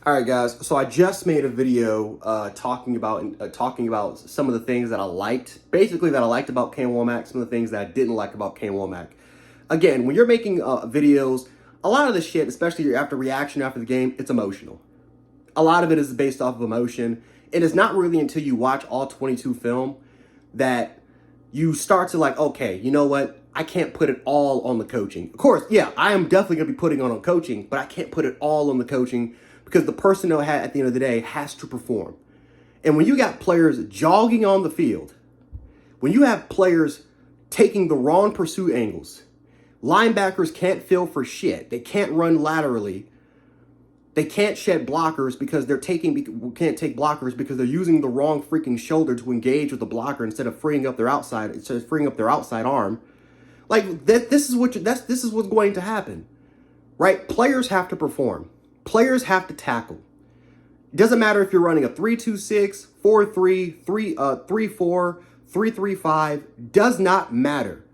All right, guys. So I just made a video talking about some of the things that I liked, basically that I liked about Kane Womack, some of the things that I didn't like about Kane Womack. Again, when you're making videos, a lot of the shit, especially after reaction after the game, it's emotional. A lot of it is based off of emotion, and it's not really until you watch all 22 film that you start to like, okay, you know what? I can't put it all on the coaching. Of course, yeah, I am definitely going to be putting on coaching, but I can't put it all on the coaching because the personnel at the end of the day has to perform. And when you got players jogging on the field, when you have players taking the wrong pursuit angles, linebackers can't fill for shit. They can't run laterally. They can't shed blockers because can't take blockers because they're using the wrong freaking shoulder to engage with the blocker instead of freeing up their outside arm. Like that, this is what's going to happen, right? Players have to perform. Players have to tackle. It doesn't matter if you're running a 3-2-6, 4-3, 3-4, 3-3-5. Does not matter.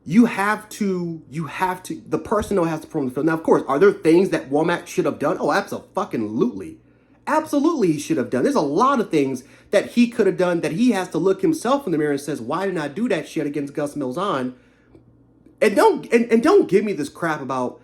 You have to, the personnel has to perform the field. Now, of course, are there things that Womack should have done? Oh, absolutely. Absolutely he should have done. There's a lot of things that he could have done that he has to look himself in the mirror and says, why didn't I do that shit against Gus Malzahn? And don't give me this crap about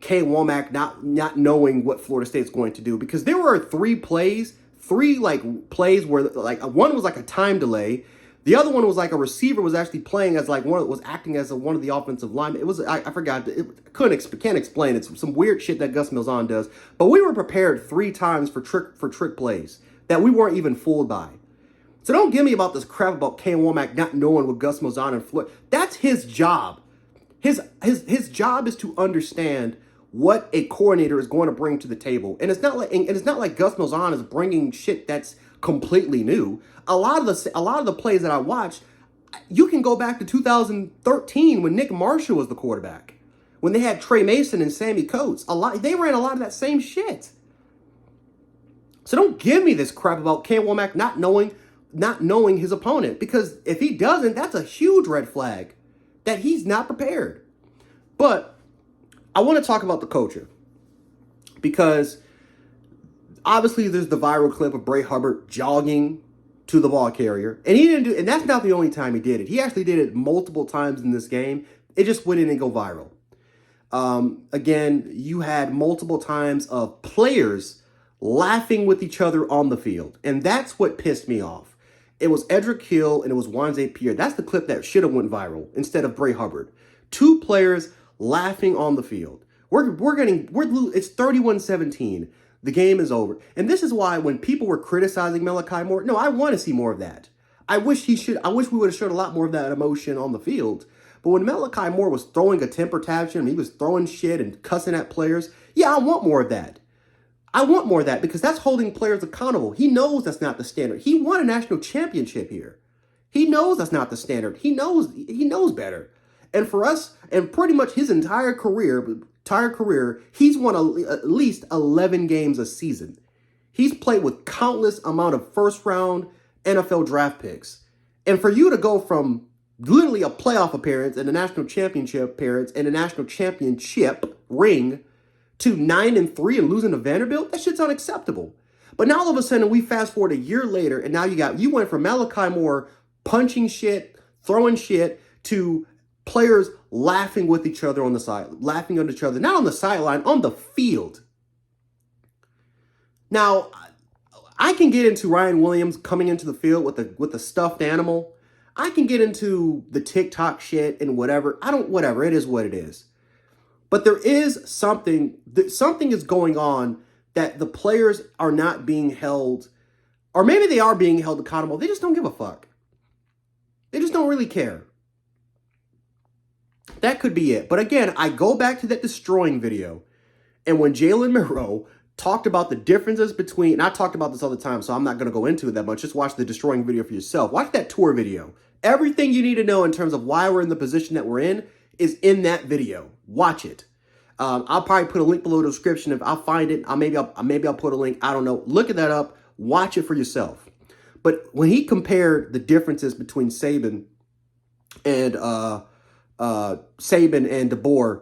Kane Womack not knowing what Florida State's going to do, because there were three plays where like one was like a time delay. The other one was like a receiver was actually playing as like was acting as one of the offensive linemen. It was I forgot. Can't explain. It's some weird shit that Gus Malzahn does. But we were prepared 3 times for trick plays that we weren't even fooled by. So don't give me about this crap about Kane Womack not knowing what Gus Malzahn and Florida. That's his job. His job is to understand what a coordinator is going to bring to the table, and it's not like Gus Malzahn is bringing shit that's completely new. A lot of the plays that I watched, you can go back to 2013 when Nick Marshall was the quarterback, when they had Trey Mason and Sammy Coates. They ran a lot of that same shit. So don't give me this crap about Kane Womack not knowing his opponent, because if he doesn't, that's a huge red flag that he's not prepared. But I want to talk about the culture, because obviously there's the viral clip of Bray Hubbard jogging to the ball carrier, and that's not the only time he did it. He actually did it multiple times in this game. It just wouldn't go viral. Again, you had multiple times of players laughing with each other on the field, and that's what pissed me off. It was Edric Hill and it was Wan'Zay Pierre. That's the clip that should have went viral instead of Bray Hubbard. 2 players laughing on the field. It's 31-17. The game is over. And this is why when people were criticizing Malachi Moore, no, I want to see more of that. I wish we would have showed a lot more of that emotion on the field. But when Malachi Moore was throwing a temper tantrum, he was throwing shit and cussing at players, yeah, I want more of that. I want more of that, because that's holding players accountable. He knows that's not the standard. He won a national championship here. He knows that's not the standard. He knows better. And for us, and pretty much his entire career, he's won at least 11 games a season. He's played with countless amount of first-round NFL draft picks. And for you to go from literally a playoff appearance and a national championship appearance and a national championship ring to 9-3 and losing to Vanderbilt, that shit's unacceptable. But now all of a sudden we fast forward a year later, and now you went from Malachi Moore punching shit, throwing shit, to players laughing with each other on the side, laughing at each other, not on the sideline, on the field. Now, I can get into Ryan Williams coming into the field with a stuffed animal. I can get into the TikTok shit and whatever. It is what it is. But there is something is going on that the players are not being held, or maybe they are being held accountable. They just don't give a fuck. They just don't really care. That could be it. But again, I go back to that destroying video. And when Jalen Monroe talked about the differences between, and I talked about this all the time, so I'm not going to go into it that much. Just watch the destroying video for yourself. Watch that tour video. Everything you need to know in terms of why we're in the position that we're in is in that video. Watch it. I'll probably put a link below the description. If I'll find it, maybe I'll put a link. I don't know. Look at that up. Watch it for yourself. But when he compared the differences between Saban and DeBoer,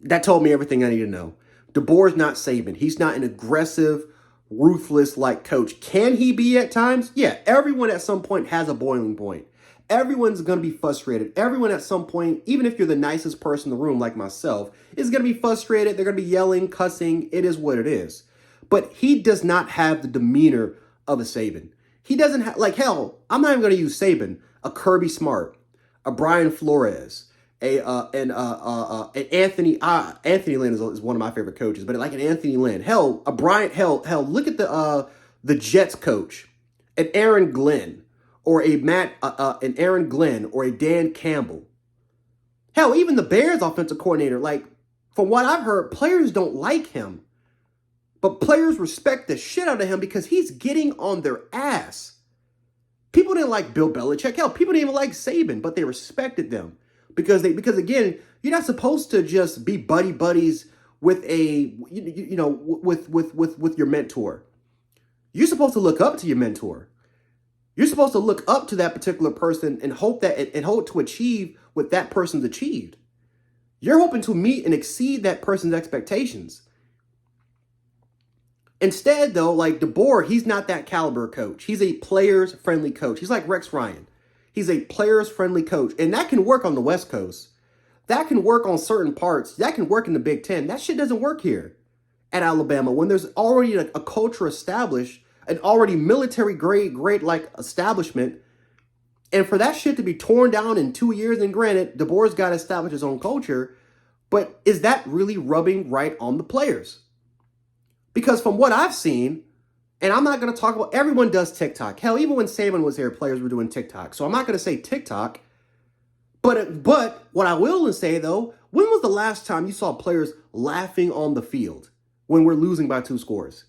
that told me everything I need to know. DeBoer's not Saban. He's not an aggressive, ruthless like coach. Can he be at times? Yeah, everyone at some point has a boiling point. Everyone's going to be frustrated. Everyone at some point, even if you're the nicest person in the room like myself, is going to be frustrated. They're going to be yelling, cussing. It is what it is. But he does not have the demeanor of a Saban. He doesn't have, like, hell, I'm not even going to use Saban, a Kirby Smart, a Brian Flores, an Anthony Lynn is one of my favorite coaches, but like an Anthony Lynn, hell, a Bryant, hell, look at the Jets coach, an Aaron Glenn, or an Aaron Glenn, or a Dan Campbell. Hell, even the Bears offensive coordinator, like, from what I've heard, players don't like him, but players respect the shit out of him because he's getting on their ass. People didn't like Bill Belichick. Hell, people didn't even like Saban, but they respected them. Because again, you're not supposed to just be buddies with with your mentor. You're supposed to look up to your mentor. You're supposed to look up to that particular person and hope to achieve what that person's achieved. You're hoping to meet and exceed that person's expectations. Instead, though, like DeBoer, he's not that caliber coach. He's a players-friendly coach. He's like Rex Ryan. He's a players-friendly coach, and that can work on the West Coast. That can work on certain parts. That can work in the Big Ten. That shit doesn't work here at Alabama when there's already a culture established, an already military grade like establishment, and for that shit to be torn down in 2 years, and granted, DeBoer's got to establish his own culture, but is that really rubbing right on the players? Because from what I've seen, and I'm not going to talk about, everyone does TikTok. Hell, even when Saban was here, players were doing TikTok. So I'm not going to say TikTok. But what I will say, though, when was the last time you saw players laughing on the field when we're losing by 2 scores?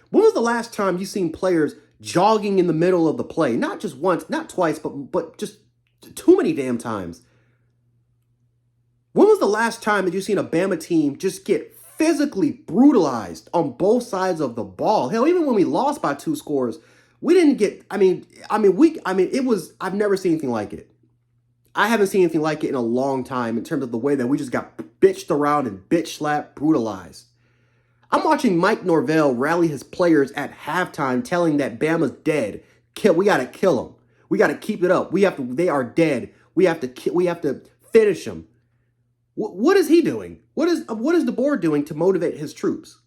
When was the last time you seen players jogging in the middle of the play? Not just once, not twice, but just too many damn times. When was the last time that you seen a Bama team just get physically brutalized on both sides of the ball? Hell, even when we lost by 2 scores, we didn't get, it was, I've never seen anything like it. I haven't seen anything like it in a long time in terms of the way that we just got bitched around and bitch slapped, brutalized. I'm watching Mike Norvell rally his players at halftime telling that Bama's dead. We got to kill them. We got to keep it up. They are dead. We have to finish them. What is he doing? What is DeBoer doing to motivate his troops?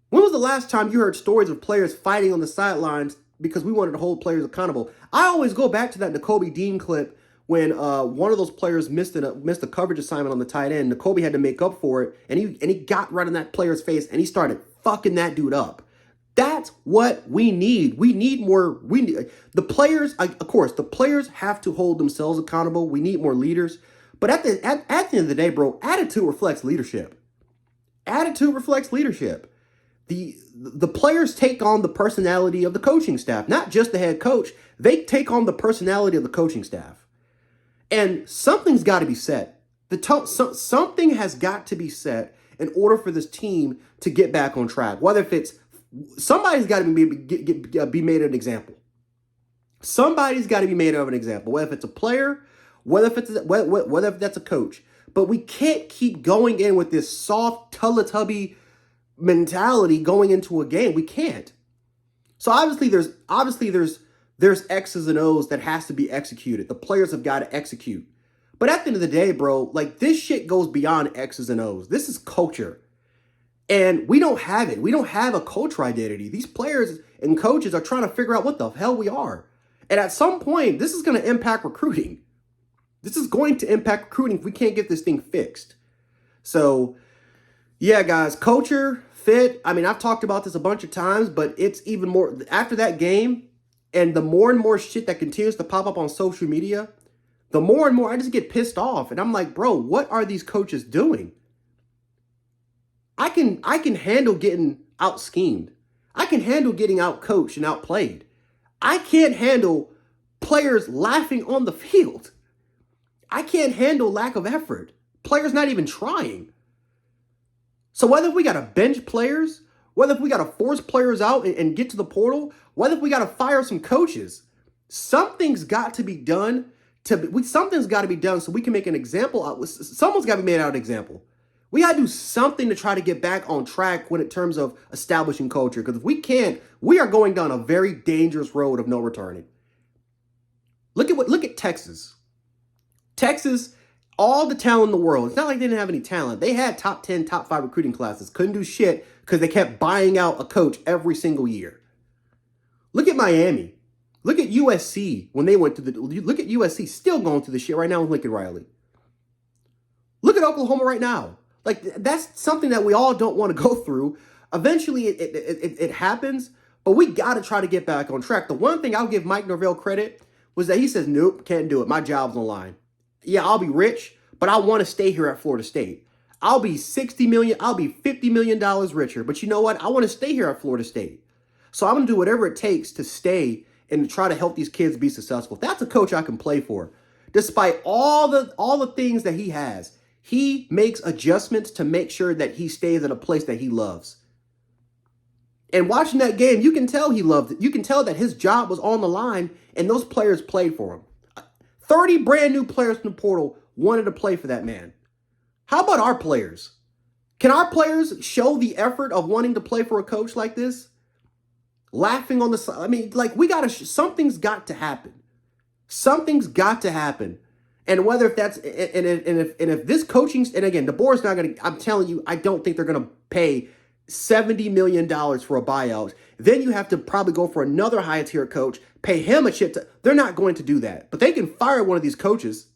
When was the last time you heard stories of players fighting on the sidelines because we wanted to hold players accountable? I always go back to that Nakobe Dean clip when one of those players missed a coverage assignment on the tight end. Nakobe had to make up for it, and he got right in that player's face, and he started fucking that dude up. That's what we need. We need more. The players, of course, the players have to hold themselves accountable. We need more leaders. But at the end of the day, bro, attitude reflects leadership. Attitude reflects leadership. The players take on the personality of the coaching staff, not just the head coach. They take on the personality of the coaching staff. And something's got to be set. Something has got to be set in order for this team to get back on track. Whether if it's somebody's got to be made an example. Somebody's got to be made of an example. Whether if it's a player, whether if that's a coach. But we can't keep going in with this soft Teletubby mentality going into a game. We can't. So obviously there's X's and O's that has to be executed. The players have got to execute. But at the end of the day, bro, like this shit goes beyond X's and O's. This is culture. And we don't have it. We don't have a culture identity. These players and coaches are trying to figure out what the hell we are. And at some point, this is going to impact recruiting. This is going to impact recruiting if we can't get this thing fixed. So, yeah, guys, culture, fit. I mean, I've talked about this a bunch of times, but it's even more after that game and the more and more shit that continues to pop up on social media, the more and more I just get pissed off. And I'm like, bro, what are these coaches doing? I can handle getting out schemed. I can handle getting out coached and outplayed. I can't handle players laughing on the field. I can't handle lack of effort. Players not even trying. So whether we got to bench players, whether if we got to force players out and get to the portal, whether if we got to fire some coaches, something's got to be done. Something's got to be done so we can make an example. Someone's got to be made out an example. We got to do something to try to get back on track when in terms of establishing culture. Because if we can't, we are going down a very dangerous road of no returning. Look at Texas. Texas, all the talent in the world. It's not like they didn't have any talent. They had top 10, top 5 recruiting classes. Couldn't do shit because they kept buying out a coach every single year. Look at Miami. Look at USC when they went to the. Look at USC still going through the shit right now with Lincoln Riley. Look at Oklahoma right now. Like, that's something that we all don't want to go through. Eventually, it happens, but we got to try to get back on track. The one thing I'll give Mike Norvell credit was that he says, nope, can't do it. My job's on the line. Yeah, I'll be rich, but I want to stay here at Florida State. I'll be $60 million, I'll be $50 million richer. But you know what? I want to stay here at Florida State. So I'm going to do whatever it takes to stay and to try to help these kids be successful. That's a coach I can play for. Despite all the things that he has, he makes adjustments to make sure that he stays at a place that he loves. And watching that game, you can tell he loved it. You can tell that his job was on the line and those players played for him. 30 brand new players from the portal wanted to play for that man. How about our players? Can our players show the effort of wanting to play for a coach like this? Laughing on the side. I mean, like, we got to, something's got to happen. Something's got to happen. And whether if that's, and if this coaching, and again, the board's not going to, I'm telling you, I don't think they're going to pay $70 million for a buyout. Then you have to probably go for another high tier coach, pay him a shit. They're not going to do that. But they can fire one of these coaches.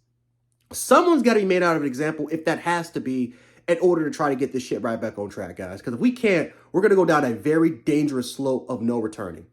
Someone's got to be made out of an example if that has to be in order to try to get this shit right back on track, guys. Because if we can't, we're going to go down a very dangerous slope of no returning.